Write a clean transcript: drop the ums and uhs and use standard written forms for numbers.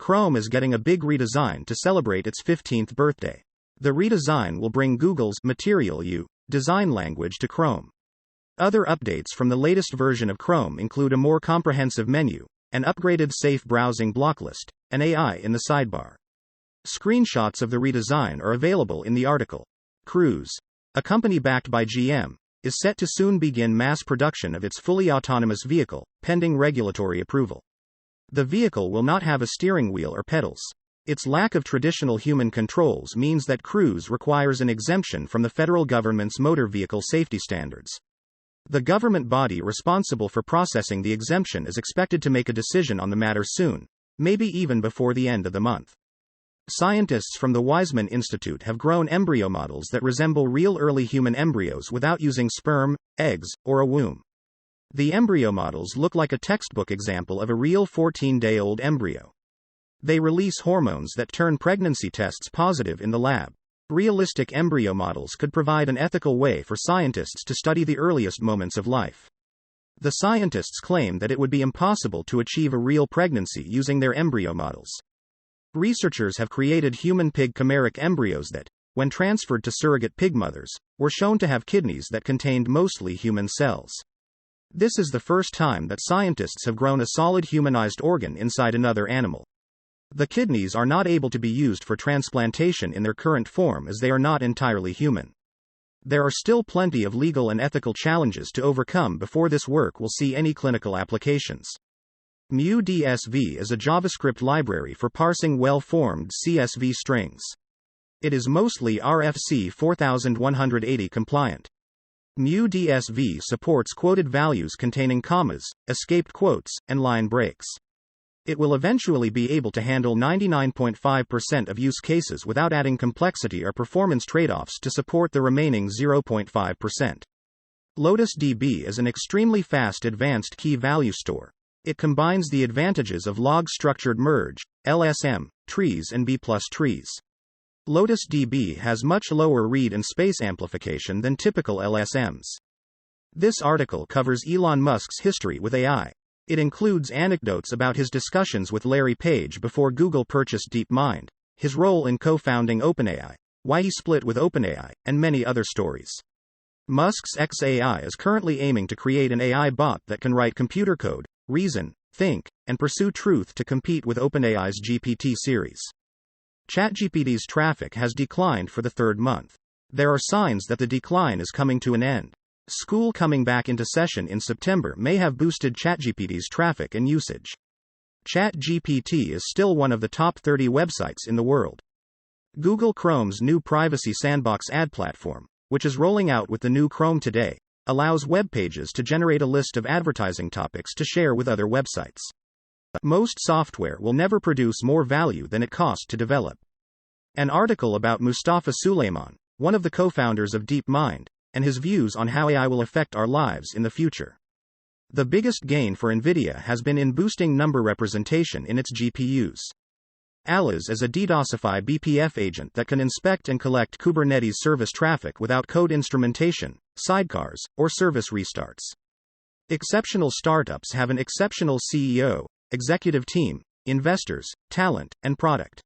Chrome is getting a big redesign to celebrate its 15th birthday. The redesign will bring Google's Material U design language to Chrome. Other updates from the latest version of Chrome include a more comprehensive menu, an upgraded safe browsing block list, and AI in the sidebar. Screenshots of the redesign are available in the article. Cruise, a company backed by GM, is set to soon begin mass production of its fully autonomous vehicle, pending regulatory approval. The vehicle will not have a steering wheel or pedals. Its lack of traditional human controls means that Cruise requires an exemption from the federal government's motor vehicle safety standards. The government body responsible for processing the exemption is expected to make a decision on the matter soon, maybe even before the end of the month. Scientists from the Weizmann Institute have grown embryo models that resemble real early human embryos without using sperm, eggs, or a womb. The embryo models look like a textbook example of a real 14-day-old embryo. They release hormones that turn pregnancy tests positive in the lab. Realistic embryo models could provide an ethical way for scientists to study the earliest moments of life. The scientists claim that it would be impossible to achieve a real pregnancy using their embryo models. Researchers have created human pig chimeric embryos that, when transferred to surrogate pig mothers, were shown to have kidneys that contained mostly human cells. This is the first time that scientists have grown a solid humanized organ inside another animal. The kidneys are not able to be used for transplantation in their current form as they are not entirely human. There are still plenty of legal and ethical challenges to overcome before this work will see any clinical applications. mDSV is a JavaScript library for parsing well-formed CSV strings. It is mostly RFC 4180 compliant. mDSV supports quoted values containing commas, escaped quotes, and line breaks. It will eventually be able to handle 99.5% of use cases without adding complexity or performance trade-offs to support the remaining 0.5%. LotusDB is an extremely fast advanced key value store. It combines the advantages of log-structured merge, LSM, trees and B+ trees. LotusDB has much lower read and space amplification than typical LSMs. This article covers Elon Musk's history with AI. It includes anecdotes about his discussions with Larry Page before Google purchased DeepMind, his role in co-founding OpenAI, why he split with OpenAI, and many other stories. Musk's XAI is currently aiming to create an AI bot that can write computer code, reason, think, and pursue truth to compete with OpenAI's GPT series. ChatGPT's traffic has declined for the third month. There are signs that the decline is coming to an end. School coming back into session in September may have boosted ChatGPT's traffic and usage. ChatGPT is still one of the top 30 websites in the world. Google Chrome's new privacy sandbox ad platform, which is rolling out with the new Chrome today, allows web pages to generate a list of advertising topics to share with other websites. Most software will never produce more value than it cost to develop. An article about Mustafa Suleyman, one of the co-founders of DeepMind, and his views on how AI will affect our lives in the future. The biggest gain for Nvidia has been in boosting number representation in its GPUs. Alaz is a DDoSify BPF agent that can inspect and collect Kubernetes service traffic without code instrumentation, sidecars, or service restarts. Exceptional startups have an exceptional CEO, executive team, investors, talent, and product.